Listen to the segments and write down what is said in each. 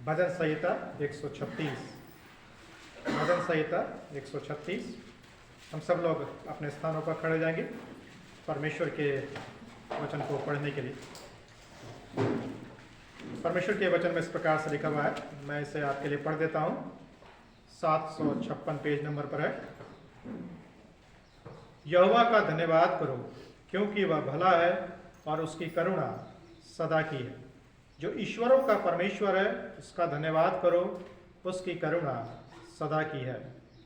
भजन संहिता 136। भजन संहिता 136। हम सब लोग अपने स्थानों पर खड़े जाएंगे परमेश्वर के वचन को पढ़ने के लिए। परमेश्वर के वचन में इस प्रकार से लिखा हुआ है, मैं इसे आपके लिए पढ़ देता हूँ। 756 पेज नंबर पर है। यहोवा का धन्यवाद करो क्योंकि वह भला है और उसकी करुणा सदा की है। जो ईश्वरों का परमेश्वर है उसका धन्यवाद करो, उसकी करुणा सदा की है।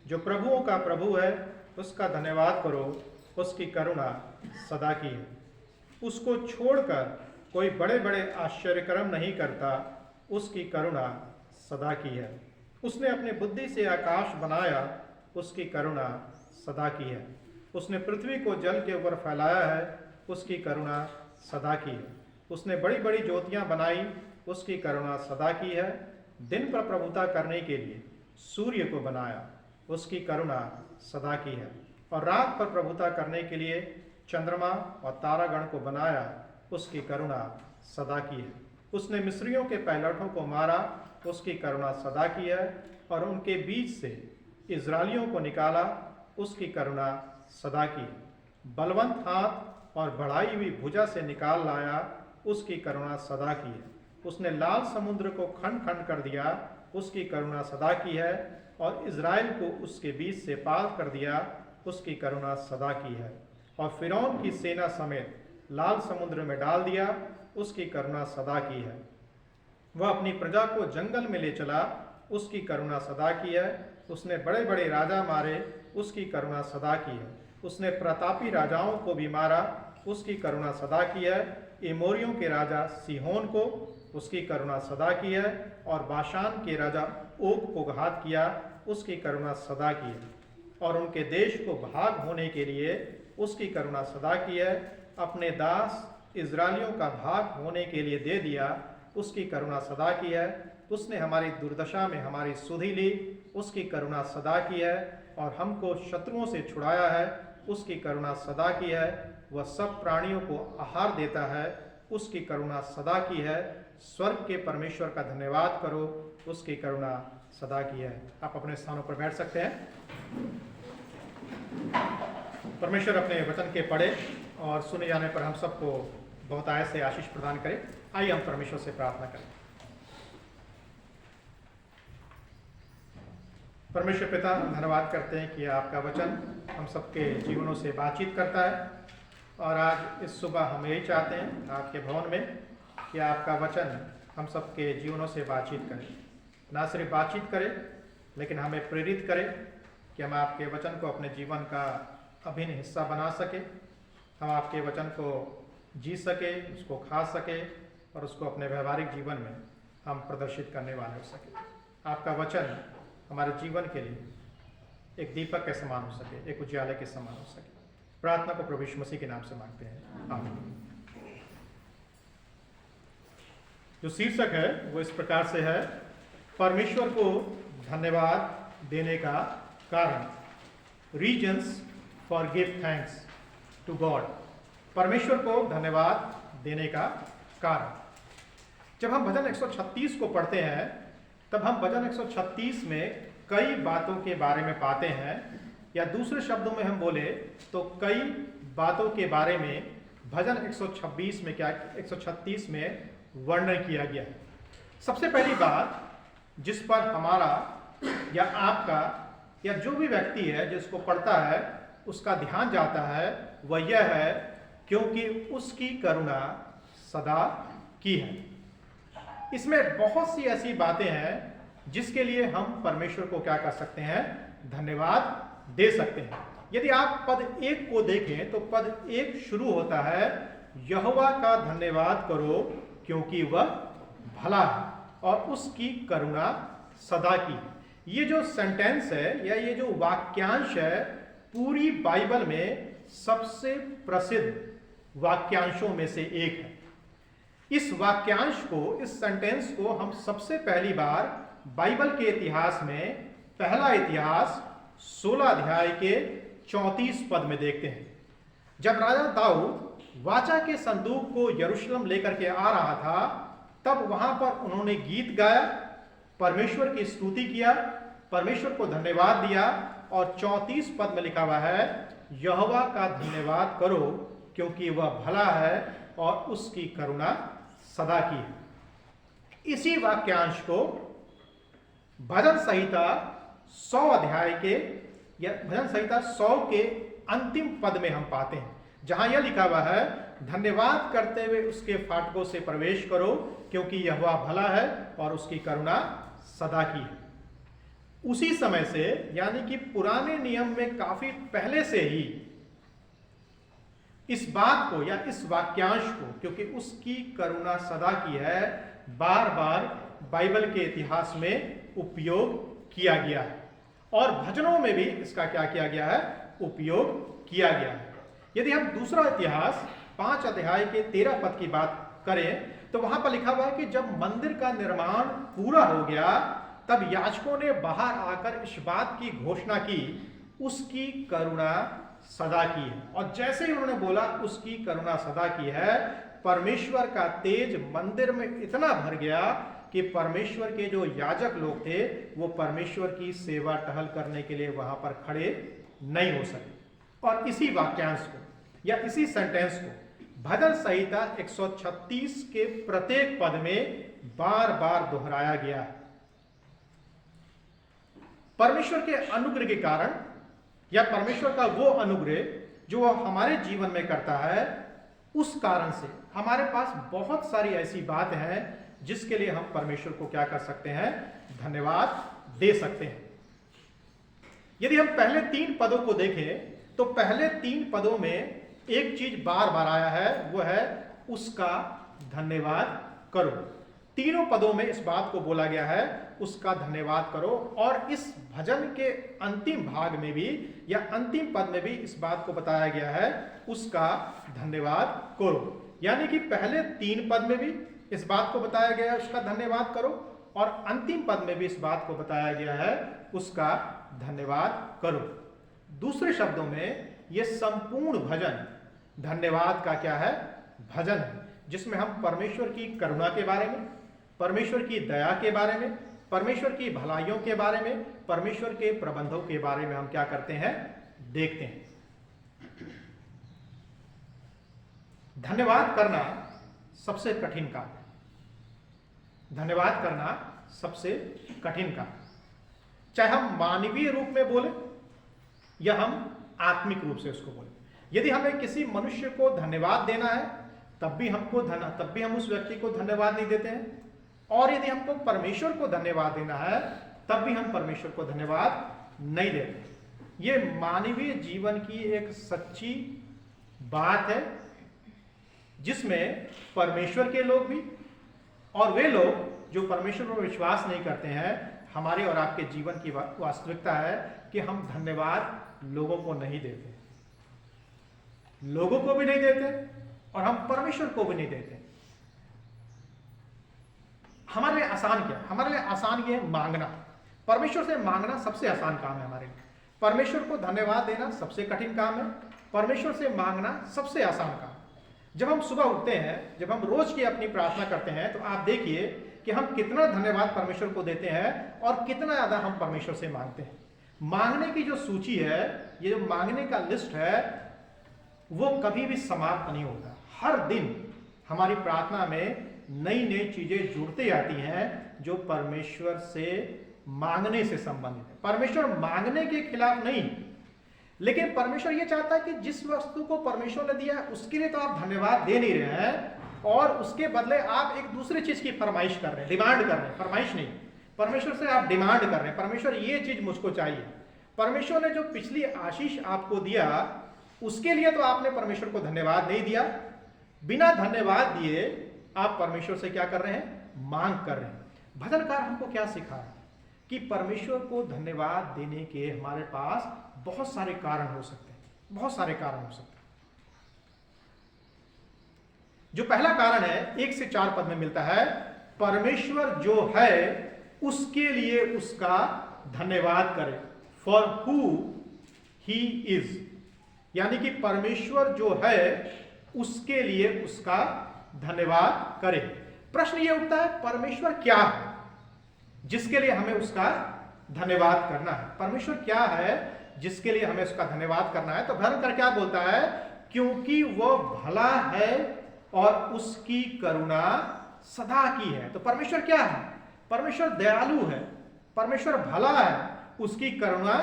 जो प्रभुओं का प्रभु है उसका धन्यवाद करो, उसकी करुणा सदा की है। उसको छोड़कर कोई बड़े बड़े आश्चर्यकर्म नहीं करता, उसकी करुणा सदा की है। उसने अपनी बुद्धि से आकाश बनाया, उसकी करुणा सदा की है। उसने पृथ्वी को जल के ऊपर फैलाया है, उसकी करुणा सदा की है। उसने बड़ी बड़ी ज्योतियां बनाई, उसकी करुणा सदा की है। दिन पर प्रभुता करने के लिए सूर्य को बनाया, उसकी करुणा सदा की है। और रात पर प्रभुता करने के लिए चंद्रमा और तारागण को बनाया, उसकी करुणा सदा की है। उसने मिस्रियों के पैलौठों को मारा, उसकी करुणा सदा की है। और उनके बीच से इजराइलियों को निकाला, उसकी करुणा सदा की है। बलवंत हाथ और बढ़ाई हुई भुजा से निकाल लाया, उसकी करुणा सदा की है। उसने लाल समुद्र को खंड खंड कर दिया, उसकी करुणा सदा की है। और इज़राइल को उसके बीच से पार कर दिया, उसकी करुणा सदा की है। और फिरौन की सेना समेत लाल समुद्र में डाल दिया, उसकी करुणा सदा की है। वह अपनी प्रजा को जंगल में ले चला, उसकी करुणा सदा की है। उसने बड़े बड़े राजा मारे, उसकी करुणा सदा की है। उसने प्रतापी राजाओं को भी मारा, उसकी करुणा सदा की है। एमोरियों के राजा सीहोन को, उसकी करुणा सदा की है। और बाशान के राजा ओग को घात किया, उसकी करुणा सदा की है। और उनके देश को भाग होने के लिए उसकी करुणा सदा की है। अपने दास इजराइलियों का भाग होने के लिए दे दिया, उसकी करुणा सदा की है। उसने हमारी दुर्दशा में हमारी सुधि ली, उसकी करुणा सदा की है। और हमको शत्रुओं से छुड़ाया है, उसकी करुणा सदा की है। वह सब प्राणियों को आहार देता है, उसकी करुणा सदा की है। स्वर्ग के परमेश्वर का धन्यवाद करो, उसकी करुणा सदा की है। आप अपने स्थानों पर बैठ सकते हैं। परमेश्वर अपने वचन के पढ़े और सुने जाने पर हम सबको बहुत आय से आशीष प्रदान करें। आइए हम परमेश्वर से प्रार्थना करें। परमेश्वर पिता, हम धन्यवाद करते हैं कि आपका वचन हम सबके जीवनों से बातचीत करता है। और आज इस सुबह हम यही चाहते हैं आपके भवन में कि आपका वचन हम सबके जीवनों से बातचीत करे। ना सिर्फ बातचीत करे लेकिन हमें प्रेरित करे कि हम आपके वचन को अपने जीवन का अभिन्न हिस्सा बना सके, हम आपके वचन को जी सके, उसको खा सके और उसको अपने व्यवहारिक जीवन में हम प्रदर्शित करने वाले हो सके। आपका वचन हमारे जीवन के लिए एक दीपक के समान हो सके, एक उजाले के समान हो सके। प्रार्थना को प्रभु यीशु मसीह के नाम से मांगते हैं, आमीन। जो शीर्षक है वो इस प्रकार से है, परमेश्वर को धन्यवाद देने का कारण, reasons for give thanks to God. परमेश्वर को धन्यवाद देने का कारण। जब हम भजन 136 को पढ़ते हैं तब हम भजन 136 में कई बातों के बारे में पाते हैं, या दूसरे शब्दों में हम बोले तो कई बातों के बारे में भजन 136 में 136 में वर्णन किया गया है। सबसे पहली बात जिस पर हमारा या आपका या जो भी व्यक्ति है जिसको पढ़ता है उसका ध्यान जाता है, वह यह है क्योंकि उसकी करुणा सदा की है। इसमें बहुत सी ऐसी बातें हैं जिसके लिए हम परमेश्वर को क्या कर सकते हैं, धन्यवाद दे सकते हैं। यदि आप पद 1 को देखें तो पद 1 शुरू होता है, यहोवा का धन्यवाद करो क्योंकि वह भला है और उसकी करुणा सदा की। ये जो सेंटेंस है या ये जो वाक्यांश है पूरी बाइबल में सबसे प्रसिद्ध वाक्यांशों में से एक है। इस वाक्यांश को, इस सेंटेंस को हम सबसे पहली बार बाइबल के इतिहास में पहला इतिहास 16 अध्याय के 34 पद में देखते हैं। जब राजा दाऊद वाचा के संदूक को यरूशलेम लेकर के आ रहा था, तब वहां पर उन्होंने गीत गाया परमेश्वर की स्तुति किया, परमेश्वर को धन्यवाद दिया, और 34 पद में लिखा हुआ है यहोवा का धन्यवाद करो क्योंकि वह भला है और उसकी करुणा सदा की है। इसी वाक्यांश को भजन संहिता 100 अध्याय के या भजन संहिता 100 के अंतिम पद में हम पाते हैं, जहां यह लिखा हुआ है धन्यवाद करते हुए उसके फाटकों से प्रवेश करो क्योंकि यहोवा भला है और उसकी करुणा सदा की है। उसी समय से, यानी कि पुराने नियम में काफी पहले से ही इस बात को या इस वाक्यांश को, क्योंकि उसकी करुणा सदा की है, बार बार बाइबल के इतिहास में उपयोग किया गया है और भजनों में भी इसका क्या किया गया है, उपयोग किया गया है। यदि हम दूसरा इतिहास 5 अध्याय के 13 पद की बात करें तो वहां पर लिखा हुआ है कि जब मंदिर का निर्माण पूरा हो गया तब याजकों ने बाहर आकर इस बात की घोषणा की उसकी करुणा सदा की है। और जैसे ही उन्होंने बोला उसकी करुणा सदा की है, परमेश्वर का तेज मंदिर में इतना भर गया कि परमेश्वर के जो याजक लोग थे वो परमेश्वर की सेवा टहल करने के लिए वहां पर खड़े नहीं हो सके। और इसी वाक्यांश को या इसी सेंटेंस को भजन संहिता 136 के प्रत्येक पद में बार बार दोहराया गया है। परमेश्वर के अनुग्रह के कारण या परमेश्वर का वो अनुग्रह जो वह हमारे जीवन में करता है, उस कारण से हमारे पास बहुत सारी ऐसी बातें हैं जिसके लिए हम परमेश्वर को क्या कर सकते हैं, धन्यवाद दे सकते हैं। यदि हम पहले 3 पदों को देखें तो पहले 3 पदों में एक चीज बार बार आया है, वो है उसका धन्यवाद करो। तीनों पदों में इस बात को बोला गया है उसका धन्यवाद करो, और इस भजन के अंतिम भाग में भी या अंतिम पद में भी इस बात को बताया गया है उसका धन्यवाद करो। यानी कि पहले 3 पद में भी इस बात को बताया गया है उसका धन्यवाद करो, और अंतिम पद में भी इस बात को बताया गया है उसका धन्यवाद करो। दूसरे शब्दों में यह संपूर्ण भजन धन्यवाद का क्या है, भजन है, जिसमें हम परमेश्वर की करुणा के बारे में, परमेश्वर की दया के बारे में, परमेश्वर की भलाइयों के बारे में, परमेश्वर के प्रबंधों के बारे में हम क्या करते हैं, देखते हैं। धन्यवाद करना सबसे कठिन काम है। धन्यवाद करना सबसे कठिन काम, चाहे हम मानवीय रूप में बोले या हम आत्मिक रूप से उसको बोले। यदि हमें किसी मनुष्य को धन्यवाद देना है तब भी हम उस व्यक्ति को धन्यवाद नहीं देते हैं, और यदि हमको परमेश्वर को धन्यवाद देना है तब भी हम परमेश्वर को धन्यवाद नहीं देते। ये मानवीय जीवन की एक सच्ची बात है जिसमें परमेश्वर के लोग भी और वे लोग जो परमेश्वर पर विश्वास नहीं करते हैं, हमारे और आपके जीवन की वास्तविकता है कि हम धन्यवाद लोगों को नहीं देते, लोगों को भी नहीं देते और हम परमेश्वर को भी नहीं देते। हमारे लिए आसान क्या है? हमारे लिए आसान ये है मांगना। परमेश्वर से मांगना सबसे आसान काम है हमारे लिए। परमेश्वर को धन्यवाद देना सबसे कठिन काम है, परमेश्वर से मांगना सबसे आसान काम। जब हम सुबह उठते हैं, जब हम रोज की अपनी प्रार्थना करते हैं, तो आप देखिए कि हम कितना धन्यवाद परमेश्वर को देते हैं और कितना ज्यादा हम परमेश्वर से मांगते हैं। मांगने की जो सूची है, ये जो मांगने का लिस्ट है, वो कभी भी समाप्त नहीं होता। हर दिन हमारी प्रार्थना में नई नई चीजें जुड़ती आती हैं जो परमेश्वर से मांगने से संबंधित है। परमेश्वर मांगने के खिलाफ नहीं, लेकिन परमेश्वर ये चाहता है कि जिस वस्तु को परमेश्वर ने दिया है उसके लिए तो आप धन्यवाद दे नहीं रहे हैं, और उसके बदले आप एक दूसरी चीज की फरमाइश कर रहे हैं, डिमांड कर रहे हैं। फरमाइश नहीं, परमेश्वर से आप डिमांड कर रहे हैं, परमेश्वर ये चीज मुझको चाहिए। परमेश्वर ने जो पिछली आशीष आपको दिया उसके लिए तो आपने परमेश्वर को धन्यवाद नहीं दिया। बिना धन्यवाद दिए आप परमेश्वर से क्या कर रहे हैं, मांग कर रहे हैं। भजनकार हमको क्या सिखा है कि परमेश्वर को धन्यवाद देने के हमारे पास बहुत सारे कारण हो सकते हैं, बहुत सारे कारण हो सकते हैं। जो पहला कारण है 1 से 4 पद में मिलता है, परमेश्वर जो है उसके लिए उसका धन्यवाद करें, फॉर हु ही इज। यानी कि परमेश्वर जो है उसके लिए उसका धन्यवाद करें। प्रश्न यह उठता है, परमेश्वर क्या है? जिसके लिए हमें उसका धन्यवाद करना है। परमेश्वर क्या है जिसके लिए हमें उसका धन्यवाद करना है? तो भयंकर क्या बोलता है? क्योंकि वो भला है और उसकी करुणा सदा की है। तो परमेश्वर क्या है? परमेश्वर दयालु है, परमेश्वर भला है, उसकी करुणा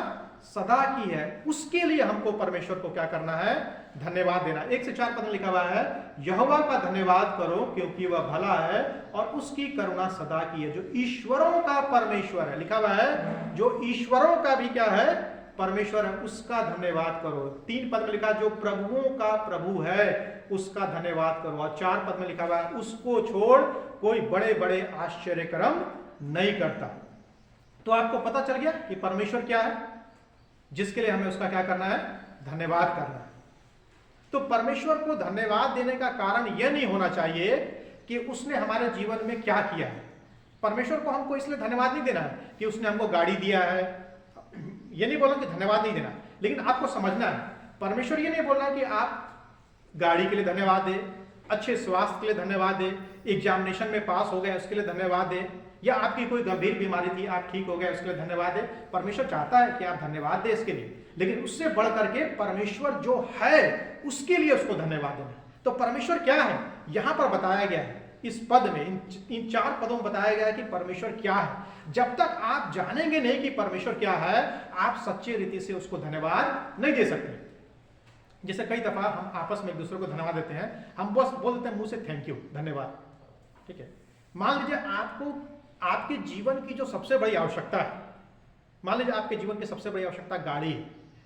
सदा की है। उसके लिए हमको परमेश्वर को क्या करना है? धन्यवाद देना। 1 से 4 पद में लिखा हुआ है, यहोवा का धन्यवाद करो क्योंकि वह भला है और उसकी करुणा सदा की है। जो ईश्वरों का परमेश्वर है, लिखा हुआ है जो ईश्वरों का भी क्या है? परमेश्वर है, उसका धन्यवाद करो। 3 पद में लिखा जो प्रभुओं का प्रभु है उसका धन्यवाद करो। और 4 पद में लिखा हुआ है उसको छोड़ कोई बड़े बड़े आश्चर्य कर्म नहीं करता। तो आपको पता चल गया कि परमेश्वर क्या है जिसके लिए हमें उसका क्या करना है? धन्यवाद करना है। तो परमेश्वर को धन्यवाद देने का कारण यह नहीं होना चाहिए कि उसने हमारे जीवन में क्या किया है। परमेश्वर को हमको इसलिए धन्यवाद नहीं देना है कि उसने हमको गाड़ी दिया है, ये नहीं बोला कि धन्यवाद नहीं देना। लेकिन आपको समझना है, परमेश्वर ये नहीं बोल रहा कि आप गाड़ी के लिए धन्यवाद दे, अच्छे स्वास्थ्य के लिए धन्यवाद दे, एग्जामिनेशन में पास हो गए उसके लिए धन्यवाद दे, या आपकी कोई गंभीर बीमारी थी आप ठीक हो गए उसके लिए धन्यवाद दे। परमेश्वर चाहता है कि आप धन्यवाद दे इसके लिए, लेकिन उससे बढ़ करके परमेश्वर जो है उसके लिए उसको धन्यवाद देना। तो परमेश्वर क्या है यहां पर बताया गया है इस पद में, इन 4 पदों में बताया गया है कि परमेश्वर क्या है। जब तक आप जानेंगे नहीं कि परमेश्वर क्या है, आप सच्चे रीति से उसको धन्यवाद नहीं दे सकते। जैसे कई दफा हम आपस में एक दूसरे को धन्यवाद देते हैं, हम बस बोल देते हैं मुंह से थैंक यू, धन्यवाद, ठीक है। मान लीजिए आपको आपके जीवन की जो सबसे बड़ी आवश्यकता है, मान लीजिए आपके जीवन की सबसे बड़ी आवश्यकता गाड़ी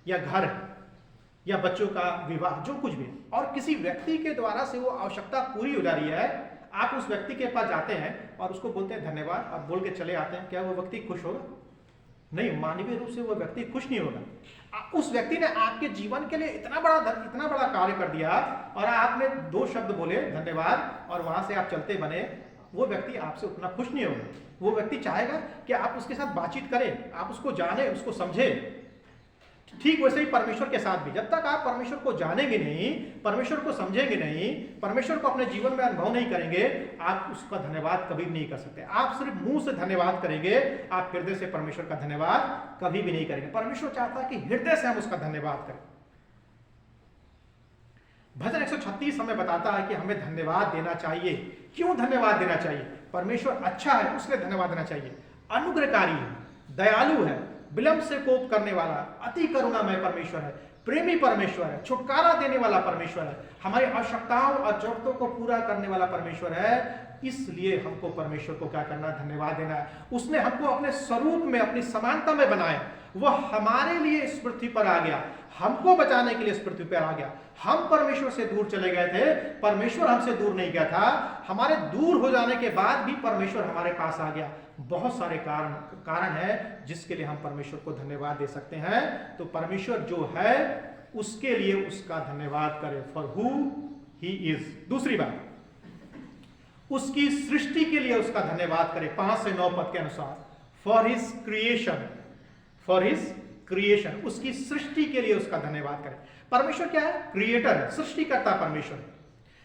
या घर या बच्चों का विवाह, जो कुछ भी, और किसी व्यक्ति के द्वारा से वो आवश्यकता पूरी हो जा रही है, आप उस व्यक्ति के पास जाते हैं और उसको बोलते हैं धन्यवाद और बोल के चले आते हैं, क्या वो व्यक्ति खुश होगा? नहीं, मानवीय रूप से वो व्यक्ति खुश नहीं होगा। उस व्यक्ति ने आपके जीवन के लिए इतना बड़ा कार्य कर दिया और आपने 2 शब्द बोले धन्यवाद और वहां से आप चलते बने, वो व्यक्ति आपसे उतना खुश नहीं होगा। वो व्यक्ति चाहेगा कि आप उसके साथ बातचीत करें, आप उसको जाने, उसको समझें। ठीक वैसे ही परमेश्वर के साथ भी, जब तक आप परमेश्वर को जानेंगे नहीं, परमेश्वर को समझेंगे नहीं, परमेश्वर को अपने जीवन में अनुभव नहीं करेंगे, आप उसका धन्यवाद कभी भी नहीं कर सकते। आप सिर्फ मुंह से धन्यवाद करेंगे, आप हृदय से परमेश्वर का धन्यवाद कभी भी नहीं करेंगे। परमेश्वर चाहता है कि हृदय से हम उसका धन्यवाद करें। भजन 136 हमें बताता है कि हमें धन्यवाद देना चाहिए। क्यों धन्यवाद देना चाहिए? परमेश्वर अच्छा है उसलिए धन्यवाद देना चाहिए। अनुग्रहकारी है, दयालु है, विलंब से कोप करने वाला, अति करुणामय परमेश्वर है, प्रेमी परमेश्वर है, छुटकारा देने वाला परमेश्वर है, हमारी आवश्यकताओं और जरूरतों को पूरा करने वाला परमेश्वर है। इसलिए हमको परमेश्वर को क्या करना? धन्यवाद देना है। उसने हमको अपने स्वरूप में, अपनी समानता में बनाया, वह हमारे लिए इस पृथ्वी पर आ गया, हमको बचाने के लिए इस पृथ्वी पर आ गया। हम परमेश्वर से दूर चले गए थे, परमेश्वर हमसे दूर नहीं गया था। हमारे दूर हो जाने के बाद भी परमेश्वर हमारे पास आ गया। बहुत सारे कारण है जिसके लिए हम परमेश्वर को धन्यवाद दे सकते हैं। तो परमेश्वर जो है उसके लिए उसका धन्यवाद करें, फॉर हु ही इज। दूसरी बात, उसकी सृष्टि के लिए उसका धन्यवाद करें। 5 से 9 पद के अनुसार, for his creation, for his creation, उसकी सृष्टि के लिए उसका धन्यवाद करें। परमेश्वर क्या है? क्रिएटर है, सृष्टिकर्ता परमेश्वर है।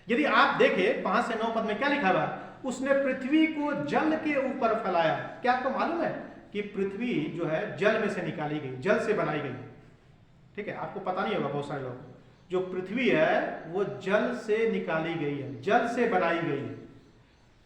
यदि आप देखें 5 से 9 पद में क्या लिखा हुआ है? उसने पृथ्वी को जल के ऊपर फैलाया। क्या आपको मालूम है कि पृथ्वी जो है जल में से निकाली गई, जल से बनाई गई, ठीक है। आपको पता नहीं होगा, बहुत सारे लोग, जो पृथ्वी है वो जल से निकाली गई है, जल से बनाई गई है।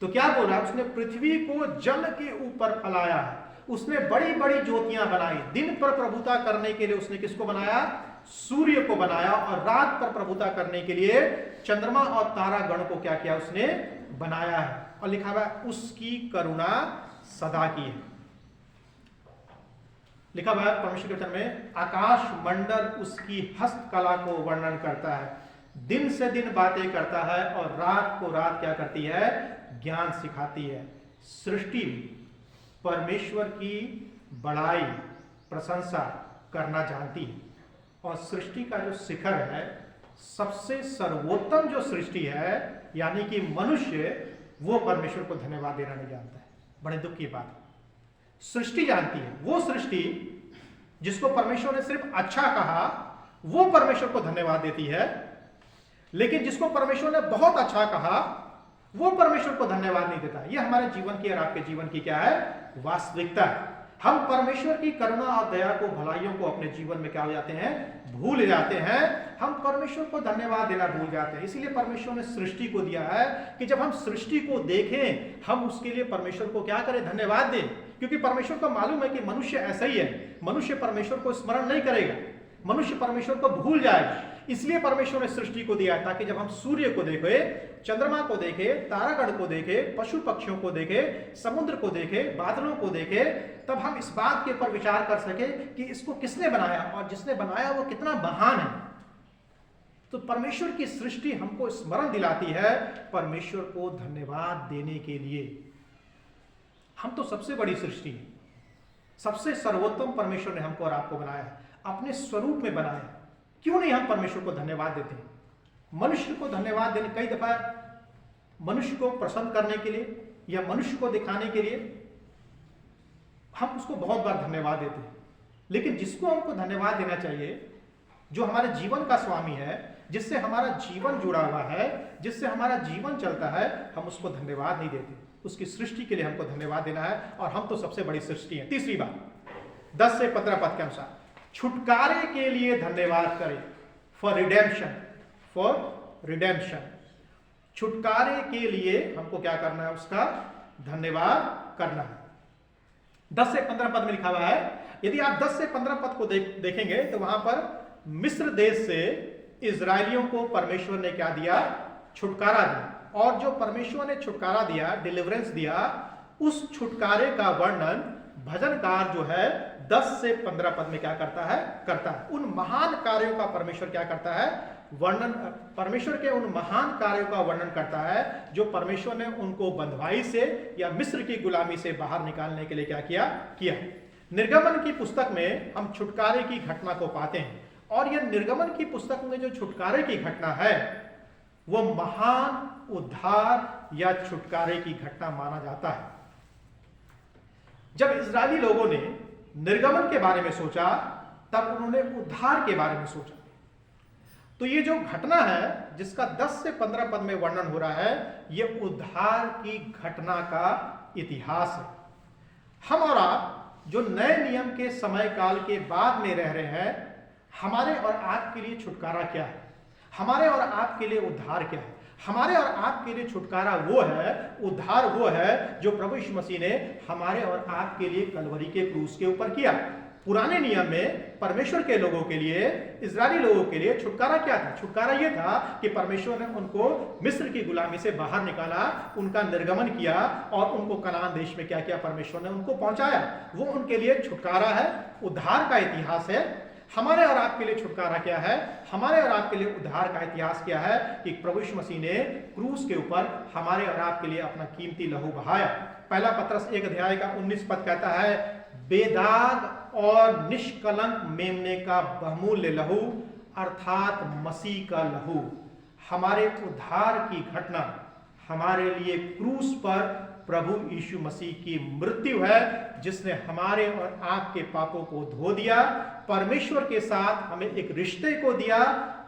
तो क्या बोल रहा है? उसने पृथ्वी को जल के ऊपर फैलाया है। उसने बड़ी बड़ी ज्योतियां बनाई। दिन पर प्रभुता करने के लिए उसने किसको बनाया? सूर्य को बनाया। और रात पर प्रभुता करने के लिए चंद्रमा और तारा गण को क्या किया? उसने बनाया है। और लिखा हुआ है उसकी करुणा सदा की है। लिखा हुआ है परमेश्वर के वचन में, आकाश मंडल उसकी हस्तकला को वर्णन करता है, दिन से दिन बातें करता है और रात को रात क्या करती है? ज्ञान सिखाती है। सृष्टि परमेश्वर की बड़ाई, प्रशंसा करना जानती है। और सृष्टि का जो शिखर है, सबसे सर्वोत्तम जो सृष्टि है यानी कि मनुष्य, वो परमेश्वर को धन्यवाद देना नहीं जानता है। बड़े दुख की बात। सृष्टि जानती है, वो सृष्टि जिसको परमेश्वर ने सिर्फ अच्छा कहा वो परमेश्वर को धन्यवाद देती है, लेकिन जिसको परमेश्वर ने बहुत अच्छा कहा वो परमेश्वर को धन्यवाद नहीं देता। ये हमारे जीवन की और आपके जीवन की क्या है? वास्तविकता है। हम परमेश्वर की करुणा और दया को, भलाइयों को अपने जीवन में क्या हो जाते हैं? भूल जाते हैं। हम परमेश्वर को धन्यवाद देना भूल जाते हैं। इसीलिए परमेश्वर ने सृष्टि को दिया है कि जब हम सृष्टि को देखें, हम उसके लिए परमेश्वर को क्या करें? धन्यवाद दें। क्योंकि परमेश्वर को मालूम है कि मनुष्य ऐसा ही है, मनुष्य परमेश्वर को स्मरण नहीं करेगा, मनुष्य परमेश्वर को भूल जाएगा। इसलिए परमेश्वर ने सृष्टि को दिया ताकि जब हम सूर्य को देखे, चंद्रमा को देखे, तारागण को देखे, पशु पक्षियों को देखे, समुद्र को देखे, बादलों को देखे, तब हम इस बात के ऊपर विचार कर सके कि इसको किसने बनाया और जिसने बनाया वो कितना महान है। तो परमेश्वर की सृष्टि हमको स्मरण दिलाती है परमेश्वर को धन्यवाद देने के लिए। हम तो सबसे बड़ी सृष्टि है, सबसे सर्वोत्तम परमेश्वर ने हमको और आपको बनाया है, अपने स्वरूप में बनाया। क्यों नहीं हम परमेश्वर को धन्यवाद देते? मनुष्य को धन्यवाद देने, कई दफा मनुष्य को प्रसन्न करने के लिए या मनुष्य को दिखाने के लिए हम उसको बहुत बार धन्यवाद देते हैं। लेकिन जिसको हमको धन्यवाद देना चाहिए, जो हमारे जीवन का स्वामी है, जिससे हमारा जीवन जुड़ा हुआ है, जिससे हमारा जीवन चलता है, हम उसको धन्यवाद नहीं देते। उसकी सृष्टि के लिए हमको धन्यवाद देना है, और हम तो सबसे बड़ी सृष्टि है। तीसरी बात 10 से 15 पद के अनुसार, छुटकारे के लिए धन्यवाद करें। फॉर रिडेम्पशन, छुटकारे के लिए हमको क्या करना है? उसका धन्यवाद करना है। 10 से 15 पद में लिखा हुआ है। यदि आप 10 से 15 पद को देखेंगे तो वहां पर मिस्र देश से इजरायलियों को परमेश्वर ने क्या दिया? छुटकारा दिया। और जो परमेश्वर ने छुटकारा दिया, डिलीवरेंस दिया, उस छुटकारे का वर्णन भजनकार जो है 10 से 15 पद में क्या करता है? उन महान कार्यों का परमेश्वर क्या करता है? वर्णन। परमेश्वर के उन महान कार्यों का वर्णन करता है जो परमेश्वर ने उनको बंधुआई से या मिस्र की गुलामी से बाहर निकालने के लिए क्या किया। निर्गमन की पुस्तक में हम छुटकारे की घटना को पाते हैं, और यह निर्गमन की पुस्तक में जो छुटकारे की घटना है वो महान उद्धार या छुटकारे की घटना माना जाता है। जब इजरायली लोगों ने निर्गमन के बारे में सोचा, तब उन्होंने उद्धार के बारे में सोचा। तो ये जो घटना है जिसका 10 से 15 पद में वर्णन हो रहा है, ये उद्धार की घटना का इतिहास है। हम और आप जो नए नियम के समय काल के बाद में रह रहे हैं, हमारे और आपके लिए छुटकारा क्या है? हमारे और आपके लिए उद्धार क्या है? हमारे और आपके लिए छुटकारा वो है, उद्धार वो है जो प्रभु यीशु मसीह ने हमारे और आपके लिए कलवरी के क्रूस के ऊपर किया। पुराने नियम में परमेश्वर के लोगों के लिए, इजरायली लोगों के लिए छुटकारा क्या था? छुटकारा ये था कि परमेश्वर ने उनको मिस्र की गुलामी से बाहर निकाला, उनका निर्गमन किया और उनको कनान देश में क्या किया? परमेश्वर ने उनको पहुंचाया। वो उनके लिए छुटकारा है, उद्धार का इतिहास है। हमारे और आपके लिए छुटकारा क्या है? हमारे और आपके लिए उद्धार का इतिहास क्या है? कि प्रभु यीशु मसीह ने क्रूस के ऊपर हमारे और आपके लिए अपना कीमती लहू बहाया। पहला पत्रस 1 अध्याय का 19 पद कहता है, बेदाग और निष्कलंक मेमने का बहुमूल्य लहू अर्थात मसीह का लहू। हमारे उद्धार की घटना हमारे लिए क्रूस पर प्रभु यीशु मसीह की मृत्यु है, जिसने हमारे और आपके पापों को धो दिया, परमेश्वर के साथ हमें एक रिश्ते को दिया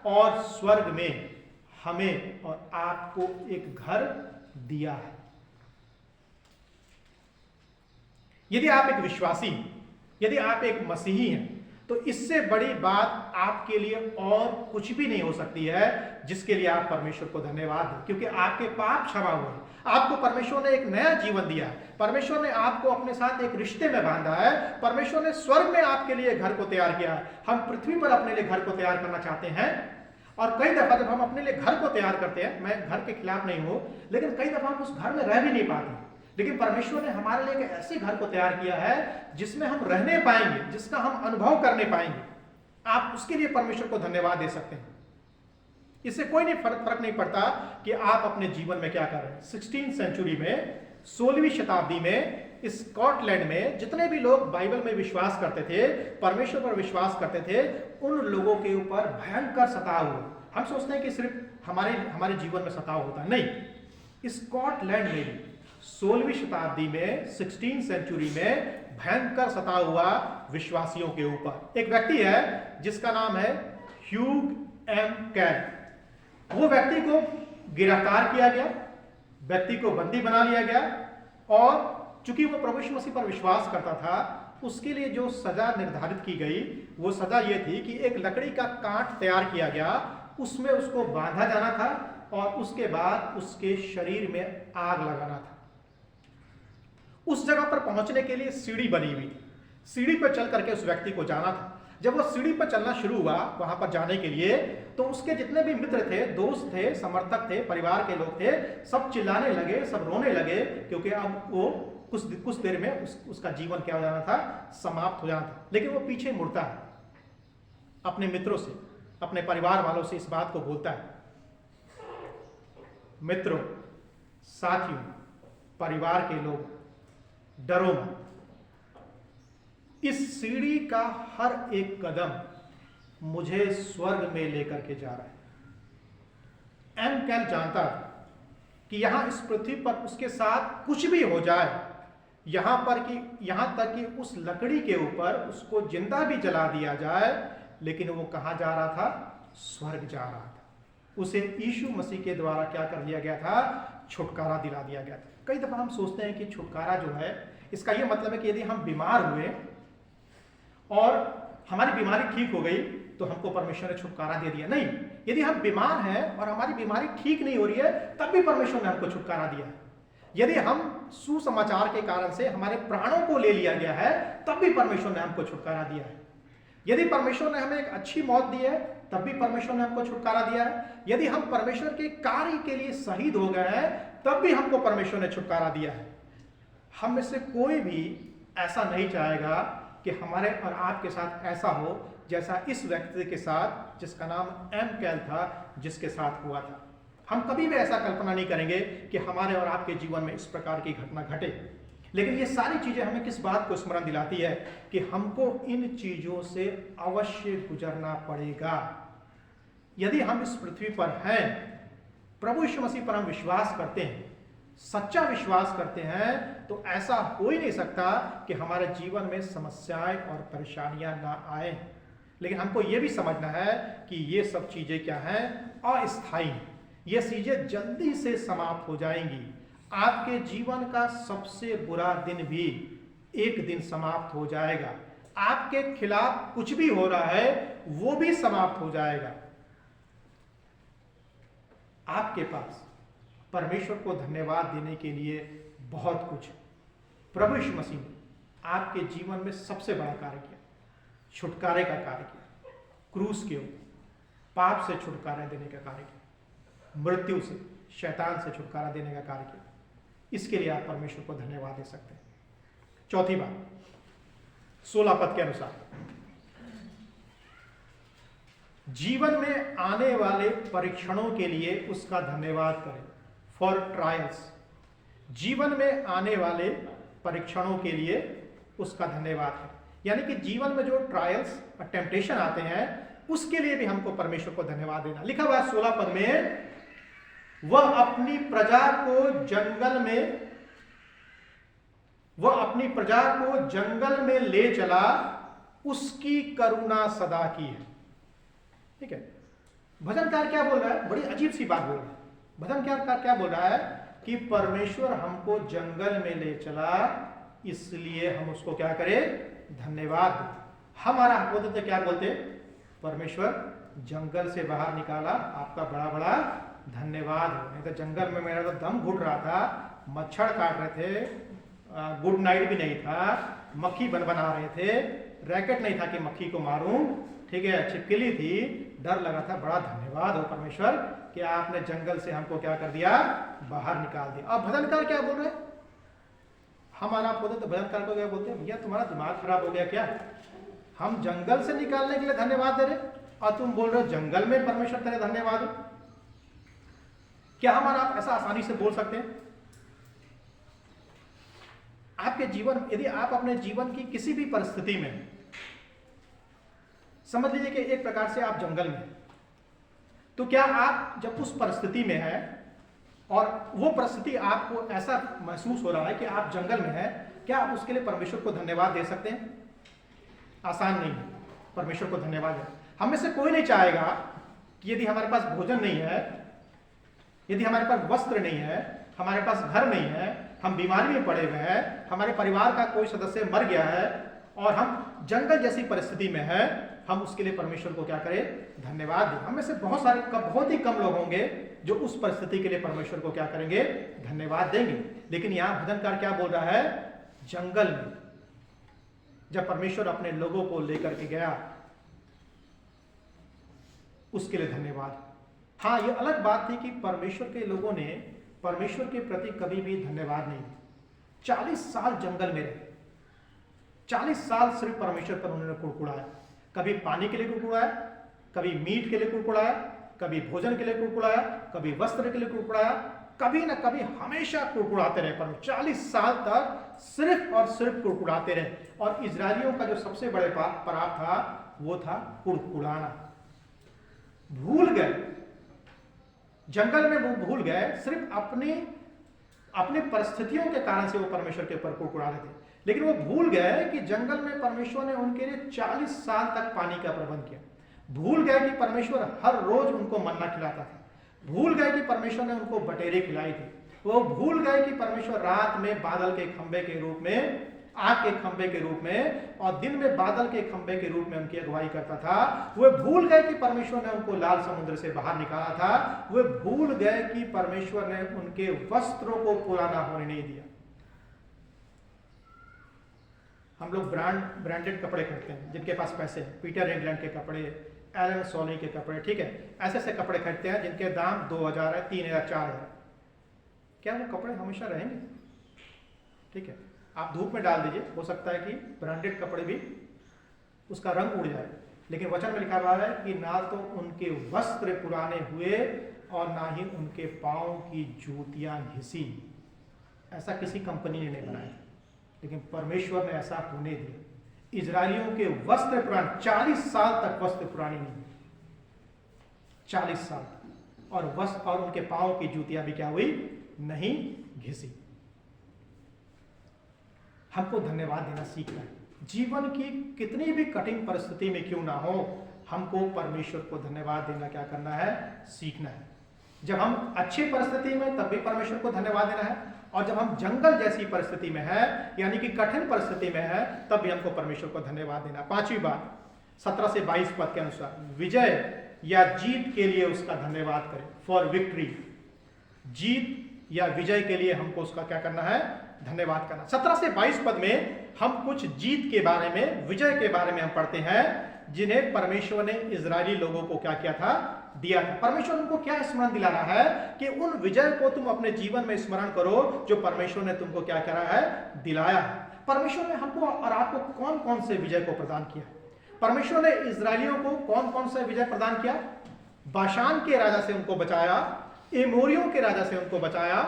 और स्वर्ग में हमें और आपको एक घर दिया है। यदि आप एक विश्वासी हैं, यदि आप एक मसीही हैं, तो इससे बड़ी बात आपके लिए और कुछ भी नहीं हो सकती है जिसके लिए आप परमेश्वर को धन्यवाद दें, क्योंकि आपके पाप क्षमा हुए हैं। आपको परमेश्वर ने एक नया जीवन दिया है, परमेश्वर ने आपको अपने साथ एक रिश्ते में बांधा है, परमेश्वर ने स्वर्ग में आपके लिए घर को तैयार किया है। हम पृथ्वी पर अपने लिए घर को तैयार करना चाहते हैं, और कई दफा जब हम अपने लिए घर को तैयार करते हैं, मैं घर के खिलाफ नहीं हूं, लेकिन कई दफा हम उस घर में रह भी नहीं पाते। लेकिन परमेश्वर ने हमारे लिए एक ऐसे घर को तैयार किया है जिसमें हम रहने पाएंगे, जिसका हम अनुभव करने पाएंगे। आप उसके लिए परमेश्वर को धन्यवाद दे सकते हैं। इससे कोई नहीं फर्क नहीं पड़ता कि आप अपने जीवन में क्या कर रहे हैं। 16वीं सेंचुरी में, 16वीं शताब्दी में स्कॉटलैंड में जितने भी लोग बाइबल में विश्वास करते थे, परमेश्वर पर विश्वास करते थे, उन लोगों के ऊपर भयंकर सताव हुआ। हम सोचते हैं कि सिर्फ हमारे जीवन में सताव होता है, नहीं। स्कॉटलैंड में 16वीं शताब्दी में, 16वीं सेंचुरी में भयंकर सताव हुआ विश्वासियों के ऊपर। एक व्यक्ति है जिसका नाम है ह्यूग एम कैन। वो व्यक्ति को गिरफ्तार किया गया, व्यक्ति को बंदी बना लिया गया और चूंकि वो प्रभु यीशु मसीह पर विश्वास करता था, उसके लिए जो सजा निर्धारित की गई वो सजा ये थी कि एक लकड़ी का कांट तैयार किया गया, उसमें उसको बांधा जाना था और उसके बाद उसके शरीर में आग लगाना था। उस जगह पर पहुंचने के लिए सीढ़ी बनी हुई थी, सीढ़ी पर चल करके उस व्यक्ति को जाना था। जब वो सीढ़ी पर चलना शुरू हुआ वहां पर जाने के लिए, तो उसके जितने भी मित्र थे, दोस्त थे, समर्थक थे, परिवार के लोग थे, सब चिल्लाने लगे, सब रोने लगे, क्योंकि अब वो कुछ देर में उसका जीवन क्या हो जाना था, समाप्त हो जाना था। लेकिन वो पीछे मुड़ता है, अपने मित्रों से, अपने परिवार वालों से इस बात को बोलता है, मित्रों, साथियों, परिवार के लोग, डरो मत। इस सीढ़ी का हर एक कदम मुझे स्वर्ग में लेकर के जा रहा है। एम कैल जानता था कि यहां इस पृथ्वी पर उसके साथ कुछ भी हो जाए, यहां तक कि उस लकड़ी के ऊपर उसको जिंदा भी जला दिया जाए, लेकिन वो कहां जा रहा था? स्वर्ग जा रहा था। उसे यीशु मसीह के द्वारा क्या कर दिया गया था? छुटकारा दिला दिया गया था। कई दफा हम सोचते हैं कि छुटकारा जो है, इसका यह मतलब है कि यदि हम बीमार हुए और हमारी बीमारी ठीक हो गई तो हमको परमेश्वर ने छुटकारा दे दिया। नहीं, यदि हम बीमार हैं और हमारी बीमारी ठीक नहीं हो रही है, तब भी परमेश्वर ने हमको छुटकारा दिया है। यदि हम सुसमाचार के कारण से हमारे प्राणों को ले लिया गया है, तब भी परमेश्वर ने हमको छुटकारा दिया है। यदि परमेश्वर ने हमें एक अच्छी मौत दी है, तब भी परमेश्वर ने हमको छुटकारा दिया है। यदि हम परमेश्वर के कार्य के लिए शहीद हो गए हैं, तब भी हमको परमेश्वर ने छुटकारा दिया है। हम में से कोई भी ऐसा नहीं चाहेगा कि हमारे और आपके साथ ऐसा हो जैसा इस व्यक्ति के साथ, जिसका नाम एम कैल था, जिसके साथ हुआ था। हम कभी भी ऐसा कल्पना नहीं करेंगे कि हमारे और आपके जीवन में इस प्रकार की घटना घटे। लेकिन ये सारी चीजें हमें किस बात को स्मरण दिलाती है कि हमको इन चीजों से अवश्य गुजरना पड़ेगा। यदि हम इस पृथ्वी पर हैं, प्रभु यीशु मसीह पर हम विश्वास करते हैं, सच्चा विश्वास करते हैं, तो ऐसा हो ही नहीं सकता कि हमारे जीवन में समस्याएं और परेशानियां ना आए। लेकिन हमको यह भी समझना है कि ये सब चीजें क्या हैं? अस्थायी। ये चीजें जल्दी से समाप्त हो जाएंगी। आपके जीवन का सबसे बुरा दिन भी एक दिन समाप्त हो जाएगा। आपके खिलाफ कुछ भी हो रहा है वो भी समाप्त हो जाएगा। आपके पास परमेश्वर को धन्यवाद देने के लिए बहुत कुछ है। प्रभु यीशु मसीह ने आपके जीवन में सबसे बड़ा कार्य किया, छुटकारे का कार्य किया। क्रूस के ऊपर पाप से छुटकारा देने का कार्य किया, मृत्यु से, शैतान से छुटकारा देने का कार्य किया। इसके लिए आप परमेश्वर को धन्यवाद दे सकते हैं। चौथी बात, 16 पद के अनुसार, जीवन में आने वाले परीक्षणों के लिए उसका धन्यवाद करें। फॉर ट्रायल्स, जीवन में आने वाले परीक्षणों के लिए उसका धन्यवाद करें। यानी कि जीवन में जो ट्रायल्स और टेम्पटेशन आते हैं, उसके लिए भी हमको परमेश्वर को धन्यवाद देना। लिखा हुआ है 16 पद में, वह अपनी प्रजा को जंगल में ले चला, उसकी करुणा सदा की है। ठीक है, भजनकार क्या बोल रहा है? बड़ी अजीब सी बात बोल रहा है। भजनकार क्या बोल रहा है कि परमेश्वर हमको जंगल में ले चला, इसलिए हम उसको क्या करें? धन्यवाद दें। हमारा होते थे क्या बोलते? परमेश्वर जंगल से बाहर निकाला, आपका बड़ा बड़ा धन्यवाद हो। नहीं तो जंगल में मेरा तो दम घुट रहा था, मच्छर काट रहे थे, गुड नाइट भी नहीं था, मक्खी बना रहे थे, रैकेट नहीं था कि मक्खी को मारूं, ठीक है, छिपकली थी, डर लगा था। बड़ा धन्यवाद हो परमेश्वर कि आपने जंगल से हमको क्या कर दिया? बाहर निकाल दिया। अब भजनकार क्या बोल रहे? हमारा बोलते तो भजनकार को क्या बोलते हैं? भैया तुम्हारा दिमाग खराब हो गया क्या? हम जंगल से निकालने के लिए धन्यवाद दे रहे और तुम बोल रहे हो जंगल में परमेश्वर तेरे धन्यवाद हो। क्या हम और आप ऐसा आसानी से बोल सकते हैं? आपके जीवन, यदि आप अपने जीवन की किसी भी परिस्थिति में, समझ लीजिए कि एक प्रकार से आप जंगल में, तो क्या आप जब उस परिस्थिति में है और वो परिस्थिति आपको ऐसा महसूस हो रहा है कि आप जंगल में हैं, क्या आप उसके लिए परमेश्वर को धन्यवाद दे सकते हैं? आसान नहीं है परमेश्वर को धन्यवाद देना। हम में से कोई नहीं चाहेगा कि यदि हमारे पास भोजन नहीं है, यदि हमारे पास वस्त्र नहीं है, हमारे पास घर नहीं है, हम बीमारी में पड़े हुए हैं, हमारे परिवार का कोई सदस्य मर गया है और हम जंगल जैसी परिस्थिति में हैं, हम उसके लिए परमेश्वर को क्या करें? धन्यवाद दें। हम में से बहुत ही कम लोग होंगे जो उस परिस्थिति के लिए परमेश्वर को क्या करेंगे? धन्यवाद देंगे। लेकिन यहां भजनकार क्या बोल रहा है? जंगल में जब परमेश्वर अपने लोगों को लेकर के गया, उसके लिए धन्यवाद। हाँ, ये अलग बात थी कि परमेश्वर के लोगों ने परमेश्वर के प्रति कभी भी धन्यवाद नहीं दिया। 40 साल जंगल में रहे, 40 साल सिर्फ परमेश्वर पर उन्होंने कुड़कुड़ाया। कभी पानी के लिए कुड़कुड़ाया, कभी मीट के लिए कुड़कुड़ाया, कभी भोजन के लिए कुड़कुड़ाया, कभी वस्त्र के लिए कुड़कुड़ाया, कभी ना कभी हमेशा कुड़कुड़ाते रहे। पर 40 साल तक सिर्फ और सिर्फ कुड़कुड़ाते रहे। और इजरायलियों का जो सबसे बड़े पाप था वो था कुड़कुड़ाना। भूल गए, जंगल में वो भूल गए, सिर्फ अपने परिस्थितियों के कारण से वो परमेश्वर के ऊपर कुड़कुड़ा रहे थे। लेकिन वो भूल गए कि जंगल में परमेश्वर ने उनके लिए 40 साल तक पानी का प्रबंध किया। भूल गए कि परमेश्वर हर रोज उनको मन्ना खिलाता था। भूल गए कि परमेश्वर ने उनको बटेरे खिलाई थी। वो भूल गए कि परमेश्वर रात में बादल के खंबे के रूप में, आग के खंबे के रूप में और दिन में बादल के खंबे के रूप में उनकी अगुवाई करता था। वे भूल गए कि परमेश्वर ने उनको लाल समुद्र से बाहर निकाला था। वे भूल गए कि परमेश्वर ने उनके वस्त्रों को पुराना होने नहीं दिया। हम लोग ब्रांडेड कपड़े खरीदते हैं, जिनके पास पैसे हैं, पीटर इंग्लैंड के कपड़े, एलन सोली के कपड़े, ठीक है, ऐसे ऐसे कपड़े खरीदते हैं जिनके दाम 2000 है, 3000, 4000। क्या वो कपड़े हमेशा रहेंगे? ठीक है, आप धूप में डाल दीजिए, हो सकता है कि ब्रांडेड कपड़े भी उसका रंग उड़ जाए। लेकिन वचन में लिखा हुआ है कि ना तो उनके वस्त्र पुराने हुए और ना ही उनके पांव की जूतियां घिसी। ऐसा किसी कंपनी ने नहीं बनाया, लेकिन परमेश्वर ने ऐसा होने दिया। इजरायलियों के वस्त्र पुराने, 40 साल तक वस्त्र पुरानी नहीं, 40 साल, और वस्त्र और उनके पांव की जूतियां भी क्या हुई? नहीं घिसी। हमको धन्यवाद देना सीखना है। जीवन की कितनी भी कठिन परिस्थिति में क्यों ना हो, हमको परमेश्वर को धन्यवाद देना क्या करना है? सीखना है। जब हम अच्छी परिस्थिति में तब भी परमेश्वर को धन्यवाद देना है, और जब हम जंगल जैसी परिस्थिति में है, यानी कि कठिन परिस्थिति में है, तब भी हमको परमेश्वर को धन्यवाद देना। पांचवी बात, 17 से 22 पद के अनुसार, विजय या जीत के लिए उसका धन्यवाद करें। फॉर विक्ट्री, जीत या विजय के लिए हमको उसका क्या करना है? धन्यवाद करना। 17 से 22 पद में हम कुछ जीत के बारे में, विजय के बारे में हम पढ़ते हैं, जिन्हें परमेश्वर ने इजरायली लोगों को क्या किया था? दिया था। परमेश्वर उनको क्या स्मरण दिला रहा है कि उन विजय को तुम अपने जीवन में स्मरण करो जो परमेश्वर ने तुमको क्या करा है? दिलाया है। परमेश्वर ने हमको और आपको कौन कौन से विजय को प्रदान किया? परमेश्वर ने इजरायलियों को कौन कौन से विजय प्रदान किया? बाशान के राजा से उनको बचाया, एमोरियों के राजा से उनको बचाया,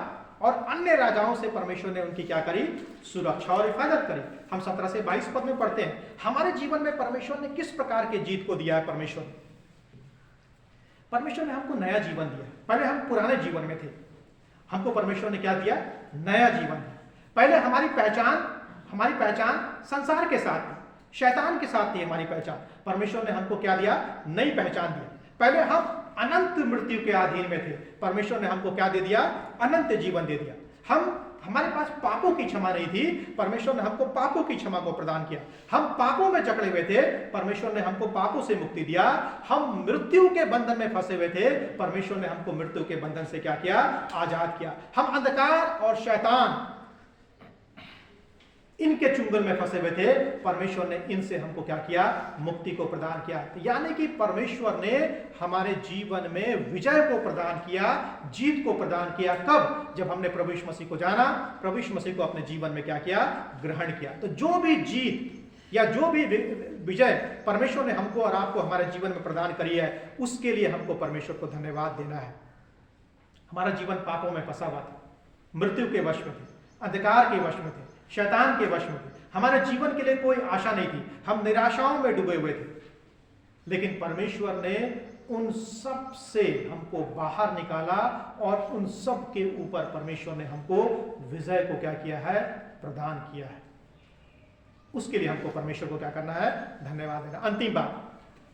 और अन्य राजाओं से परमेश्वर ने उनकी क्या करी? सुरक्षा और हिफाजत करी। हम 17 से 22 पद में पढ़ते हैं, हमारे जीवन में परमेश्वर ने किस प्रकार के जीत को दिया है? परमेश्वर ने हमको नया जीवन दिया। पहले हम पुराने जीवन में थे, हमको परमेश्वर ने क्या दिया? नया जीवन दिया। पहले हमारी पहचान संसार के साथ थी, शैतान के साथ थी हमारी पहचान। परमेश्वर ने हमको क्या दिया? नई पहचान दिया। पहले हम अनंत मृत्यु के अधीन में थे, परमेश्वर ने हमको क्या दे दिया? अनंत जीवन दे दिया। हमारे पास पापों की क्षमा नहीं थी, परमेश्वर ने हमको पापों की क्षमा को प्रदान किया। हम पापों में जकड़े हुए थे, परमेश्वर ने हमको पापों से मुक्ति दिया। हम मृत्यु के बंधन में फंसे हुए थे, परमेश्वर ने हमको मृत्यु के बंधन से क्या किया? आजाद किया। हम अंधकार और शैतान इनके चुंगल में फंसे हुए थे, परमेश्वर ने इनसे हमको क्या किया? मुक्ति को प्रदान किया। यानी कि परमेश्वर ने हमारे जीवन में विजय को प्रदान किया, जीत को प्रदान किया। कब? जब हमने प्रभु यीशु मसीह को जाना, प्रभु यीशु मसीह को अपने जीवन में क्या किया? ग्रहण किया। तो जो भी जीत या जो भी विजय परमेश्वर ने हमको और आपको हमारे जीवन में प्रदान करी है, उसके लिए हमको परमेश्वर को धन्यवाद देना है। हमारा जीवन पापों में फंसा हुआ था, मृत्यु के वश में थे, अंधकार के वश में थे, शैतान के वश में थे। हमारे जीवन के लिए कोई आशा नहीं थी, हम निराशाओं में डूबे हुए थे। लेकिन परमेश्वर ने उन सब से हमको बाहर निकाला और उन सब के ऊपर परमेश्वर ने हमको विजय को क्या किया है? प्रदान किया है। उसके लिए हमको परमेश्वर को क्या करना है? धन्यवाद देना। अंतिम बात,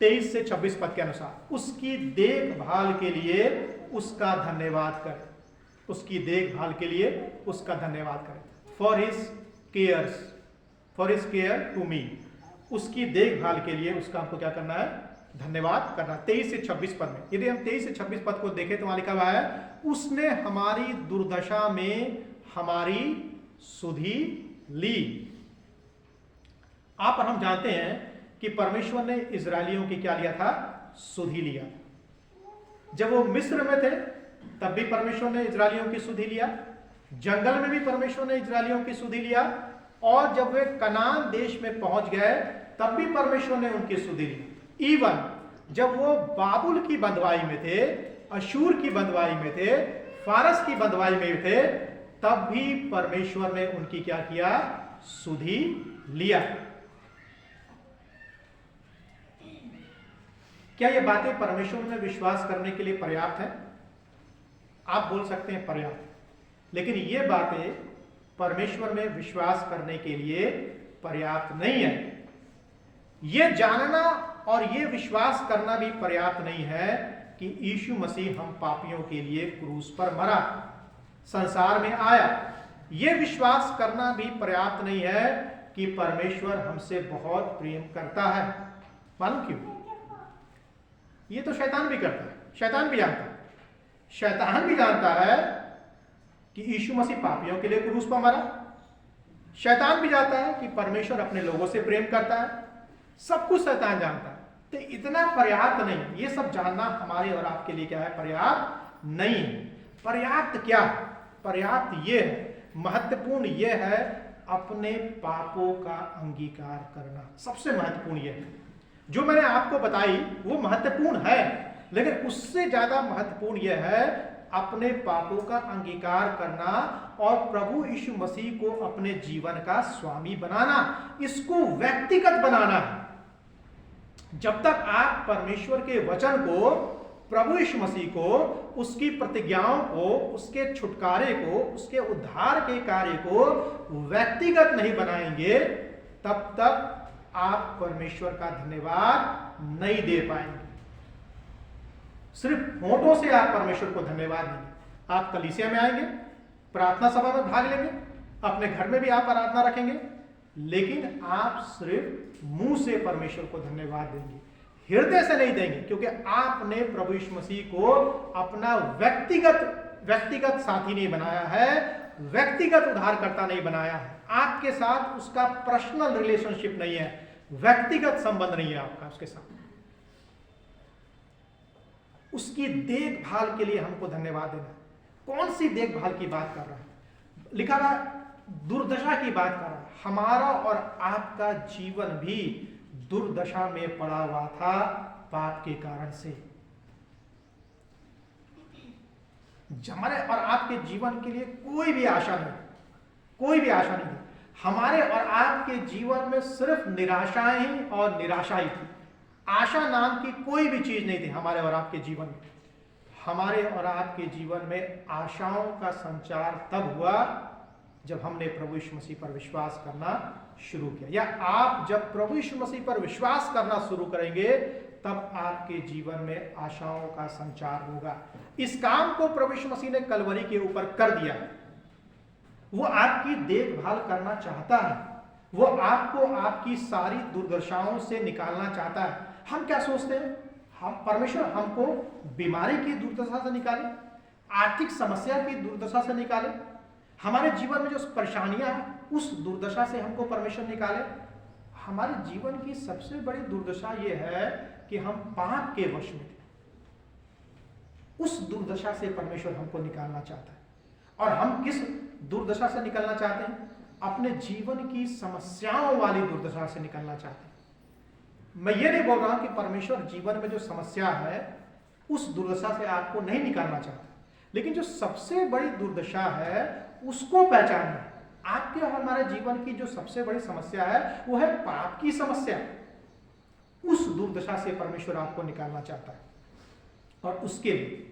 23 से 26 पद के अनुसार, उसकी देखभाल के लिए उसका धन्यवाद करें। उसकी देखभाल के लिए उसका धन्यवाद करें। For his care to me, उसकी देखभाल के लिए उसका हमको क्या करना है? धन्यवाद करना। 23 से 26 पद में, यदि हम 23 से 26 पद को देखें तो वहां लिखा हुआ है, उसने हमारी दुर्दशा में हमारी सुधि ली। आप और हम जानते हैं कि परमेश्वर ने इजरायलियों की क्या लिया था? सुधि लिया। जब वो मिस्र में थे तब भी परमेश्वर ने इजरायलियों की सुधि लिया, जंगल में भी परमेश्वर ने इजरायलियों की सुधि लिया, और जब वे कनान देश में पहुंच गए तब भी परमेश्वर ने उनकी सुधि ली। इवन जब वो बाबुल की बंधुआई में थे, अशूर की बंधुआई में थे, फारस की बंधुआई में थे, तब भी परमेश्वर ने उनकी क्या किया? सुधि लिया। क्या ये बातें परमेश्वर में विश्वास करने के लिए पर्याप्त है? आप बोल सकते हैं पर्याप्त, लेकिन ये बातें परमेश्वर में विश्वास करने के लिए पर्याप्त नहीं है। ये जानना और ये विश्वास करना भी पर्याप्त नहीं है कि यीशु मसीह हम पापियों के लिए क्रूस पर मरा, संसार में आया। ये विश्वास करना भी पर्याप्त नहीं है कि परमेश्वर हमसे बहुत प्रेम करता है। मालूम क्यों? ये तो शैतान भी करता है, शैतान भी जानता है। शैतान भी जानता है कि यीशु मसीह पापियों के लिए क्रूस पर मरा। शैतान भी जानता है कि परमेश्वर अपने लोगों से प्रेम करता है। सब कुछ शैतान जानता है। तो इतना पर्याप्त नहीं। ये सब जानना हमारे और आपके लिए क्या है? पर्याप्त नहीं है। पर्याप्त क्या? पर्याप्त ये है, महत्वपूर्ण ये है, अपने पापों का अंगीकार करना। सबसे महत्वपूर्ण ये है। जो मैंने आपको बताई वो महत्वपूर्ण है, लेकिन उससे ज्यादा महत्वपूर्ण यह है अपने पापों का अंगीकार करना और प्रभु यीशु मसीह को अपने जीवन का स्वामी बनाना, इसको व्यक्तिगत बनाना है। जब तक आप परमेश्वर के वचन को, प्रभु यीशु मसीह को, उसकी प्रतिज्ञाओं को, उसके छुटकारे को, उसके उद्धार के कार्य को व्यक्तिगत नहीं बनाएंगे, तब तक आप परमेश्वर का धन्यवाद नहीं दे पाएंगे। सिर्फ होठों से आप परमेश्वर को धन्यवाद देंगे। आप कलीसिया में आएंगे, प्रार्थना सभा में भाग लेंगे, अपने घर में भी आप आराधना रखेंगे, लेकिन आप सिर्फ मुंह से परमेश्वर को धन्यवाद देंगे, हृदय से नहीं देंगे, क्योंकि आपने प्रभु यीशु मसीह को अपना व्यक्तिगत साथी नहीं बनाया है, व्यक्तिगत उद्धारकर्ता नहीं बनाया है। आपके साथ उसका पर्सनल रिलेशनशिप नहीं है, व्यक्तिगत संबंध नहीं है आपका उसके साथ। उसकी देखभाल के लिए हमको धन्यवाद देना। कौन सी देखभाल की बात कर रहा है? लिखा रहा दुर्दशा की बात कर रहा है। हमारा और आपका जीवन भी दुर्दशा में पड़ा हुआ था पाप के कारण से। हमारे और आपके जीवन के लिए कोई भी आशा नहीं, कोई भी आशा नहीं। हमारे और आपके जीवन में सिर्फ निराशाएं ही और निराशा ही थी। आशा नाम की कोई भी चीज नहीं थी हमारे और आपके जीवन में। हमारे और आपके जीवन में आशाओं का संचार तब हुआ जब हमने प्रभु यीशु मसीह पर विश्वास करना शुरू किया, या आप जब प्रभु यीशु मसीह पर विश्वास करना शुरू करेंगे तब आपके जीवन में आशाओं का संचार होगा। इस काम को प्रभु यीशु मसीह ने कलवरी के ऊपर कर दिया। वो आपकी देखभाल करना चाहता है, वो आपको आपकी सारी दुर्दशाओं से निकालना चाहता है। हम क्या सोचते हैं? हम परमेश्वर हमको बीमारी की दुर्दशा से निकाले, आर्थिक समस्या की दुर्दशा से निकाले, हमारे जीवन में जो परेशानियां हैं उस दुर्दशा से हमको परमेश्वर निकाले। हमारे जीवन की सबसे बड़ी दुर्दशा यह है कि हम पाप के वश में थे। उस दुर्दशा से परमेश्वर हमको निकालना चाहता है। और हम किस दुर्दशा से निकलना चाहते हैं? अपने जीवन की समस्याओं वाली दुर्दशा से निकलना चाहते हैं। मैं ये नहीं बोल रहा हूं कि परमेश्वर जीवन में जो समस्या है उस दुर्दशा से आपको नहीं निकालना चाहता, लेकिन जो सबसे बड़ी दुर्दशा है उसको पहचानना है। आपके और हमारे जीवन की जो सबसे बड़ी समस्या है वो है पाप की समस्या। उस दुर्दशा से परमेश्वर आपको निकालना चाहता है, और उसके लिए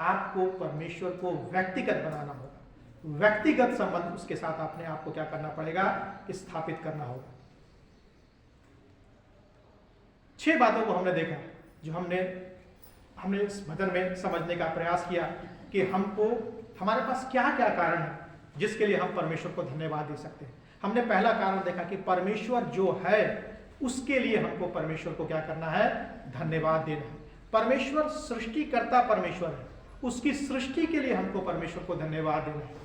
आपको परमेश्वर को व्यक्तिगत बनाना होगा। व्यक्तिगत संबंध उसके साथ अपने आप को क्या करना पड़ेगा? स्थापित करना होगा। 6 बातों को हमने देखा जो हमने इस भजन में समझने का प्रयास किया कि हमको हमारे पास क्या क्या कारण है जिसके लिए हम परमेश्वर को धन्यवाद दे सकते हैं। हमने पहला कारण देखा कि परमेश्वर जो है उसके लिए हमको परमेश्वर को क्या करना है, धन्यवाद देना है। परमेश्वर सृष्टिकर्ता परमेश्वर है, उसकी सृष्टि के लिए हमको परमेश्वर को धन्यवाद देना है।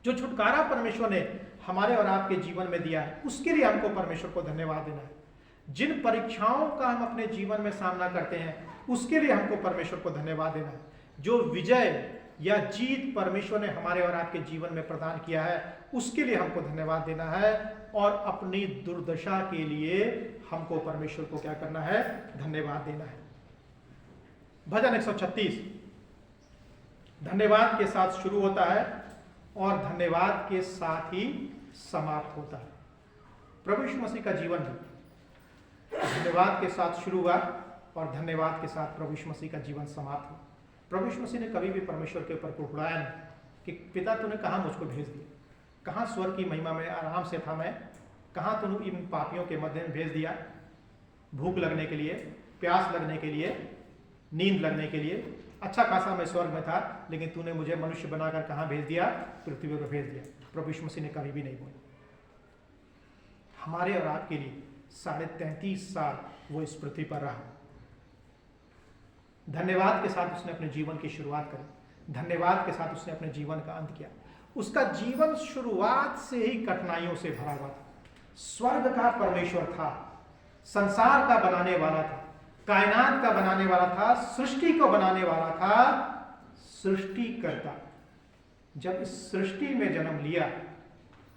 जो छुटकारा परमेश्वर ने हमारे और आपके जीवन में दिया है उसके लिए हमको परमेश्वर को धन्यवाद देना है। जिन परीक्षाओं का हम अपने जीवन में सामना करते हैं उसके लिए हमको परमेश्वर को धन्यवाद देना है। जो विजय या जीत परमेश्वर ने हमारे और आपके जीवन में प्रदान किया है उसके लिए हमको धन्यवाद देना है। और अपनी दुर्दशा के लिए हमको परमेश्वर को क्या करना है, धन्यवाद देना है। भजन 136 धन्यवाद के साथ शुरू होता है और धन्यवाद के साथ ही समाप्त होता है। प्रभु यीशु मसीह का जीवन भी धन्यवाद के साथ शुरू हुआ और धन्यवाद के साथ प्रभु यीशु मसीह का जीवन समाप्त हुआ। प्रभु यीशु मसीह ने कभी भी परमेश्वर के ऊपर कुड़कुड़ाया नहीं कि पिता तूने कहाँ मुझको भेज दिया, कहाँ स्वर्ग की महिमा में आराम से था मैं, कहाँ तूने इन पापियों के मध्य में भेज दिया, भूख लगने के लिए, प्यास लगने के लिए, नींद लगने के लिए। अच्छा खासा मैं स्वर्ग में था लेकिन तूने मुझे मनुष्य बनाकर कहाँ भेज दिया, पृथ्वी पर भेज दिया। प्रभु यीशु मसीह ने कभी भी नहीं बोला। हमारे और आपके लिए 33.5 साल वो इस पृथ्वी पर रहा। धन्यवाद के साथ उसने अपने जीवन की शुरुआत करी, धन्यवाद के साथ उसने अपने जीवन का अंत किया। उसका जीवन शुरुआत से ही कठिनाइयों से भरा हुआ था। स्वर्ग का परमेश्वर था, संसार का बनाने वाला था, कायनात का बनाने वाला था, सृष्टि को बनाने वाला था, सृष्टिकर्ता। जब इस सृष्टि में जन्म लिया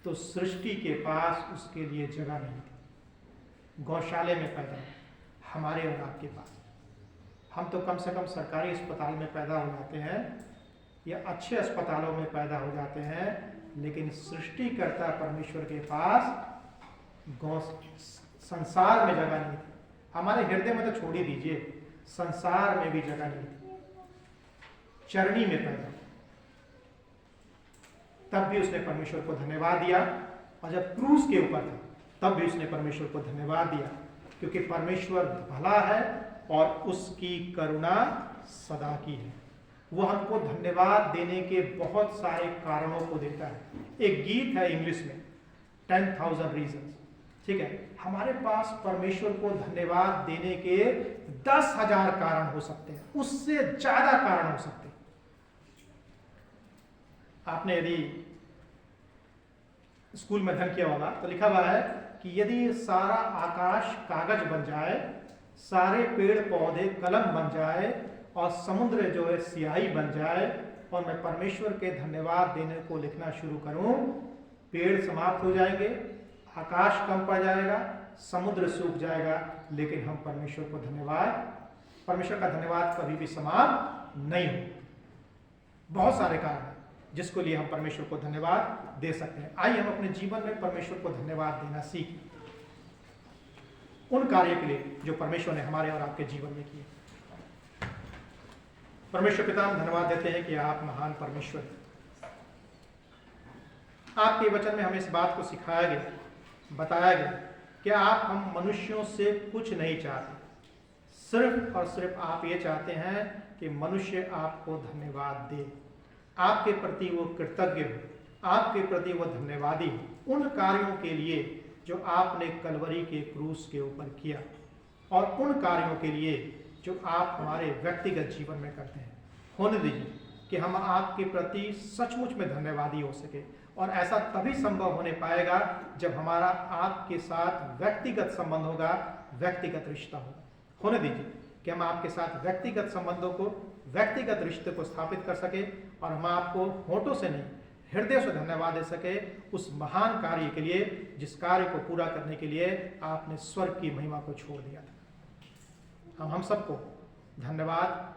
तो सृष्टि के पास उसके लिए जगह नहीं थी। गौशाले में पैदा हुआ, हमारे और आपके पास। हम तो कम से कम सरकारी अस्पताल में पैदा हो जाते हैं या अच्छे अस्पतालों में पैदा हो जाते हैं, लेकिन सृष्टिकर्ता परमेश्वर के पास संसार में जगह नहीं थी। हमारे हृदय में तो छोड़ ही दीजिए, संसार में भी जगह नहीं थी। चरनी में पैदा, तब भी उसने परमेश्वर को धन्यवाद दिया। और जब क्रूस के ऊपर था तब भी उसने परमेश्वर को धन्यवाद दिया, क्योंकि परमेश्वर भला है और उसकी करुणा सदा की है। वो हमको धन्यवाद देने के बहुत सारे कारणों को देता है। एक गीत है इंग्लिश में, 10,000 रीजंस, ठीक है। हमारे पास परमेश्वर को धन्यवाद देने के 10,000 कारण हो सकते हैं, उससे ज्यादा कारण हो सकते हैं। आपने यदि स्कूल में अध्ययन किया होगा तो लिखा हुआ है कि यदि सारा आकाश कागज बन जाए, सारे पेड़ पौधे कलम बन जाए और समुद्र जो है स्याही बन जाए और मैं परमेश्वर के धन्यवाद देने को लिखना शुरू करूं, पेड़ समाप्त हो जाएंगे, आकाश कम पड़ जाएगा, समुद्र सूख जाएगा, लेकिन हम परमेश्वर का धन्यवाद कभी भी समाप्त नहीं हो। बहुत सारे कारण हैं जिसको लिए हम परमेश्वर को धन्यवाद दे सकते हैं। आइए हम अपने जीवन में परमेश्वर को धन्यवाद देना सीखें, उन कार्यों के लिए जो परमेश्वर ने हमारे और आपके जीवन में किए। परमेश्वर पिता, हम धन्यवाद देते हैं कि आप महान परमेश्वर हैं। आपके वचन में हमें इस बात को सिखाया गया, बताया गया कि आप हम मनुष्यों से कुछ नहीं चाहते, सिर्फ और सिर्फ आप ये चाहते हैं कि मनुष्य आपको धन्यवाद दे, आपके प्रति वो कृतज्ञ हो, आपके प्रति वो धन्यवादी हो उन कार्यों के लिए जो आपने कलवरी के क्रूस के ऊपर किया, और उन कार्यों के लिए जो आप हमारे व्यक्तिगत जीवन में करते हैं। होने दीजिए कि हम आपके प्रति सचमुच में धन्यवादी हो सके, और ऐसा तभी संभव होने पाएगा जब हमारा आपके साथ व्यक्तिगत संबंध होगा, व्यक्तिगत रिश्ता होगा। होने दीजिए कि हम आपके साथ व्यक्तिगत संबंधों को, व्यक्तिगत रिश्ते को स्थापित कर सके, और हम आपको होठों से नहीं हृदय से धन्यवाद दे सके उस महान कार्य के लिए जिस कार्य को पूरा करने के लिए आपने स्वर्ग की महिमा को छोड़ दिया था। हम सबको धन्यवाद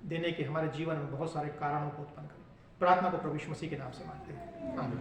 देने के हमारे जीवन में बहुत सारे कारणों को उत्पन्न करें। प्रार्थना को प्रभु यीशु मसीह के नाम से मांगते हैं, आमीन।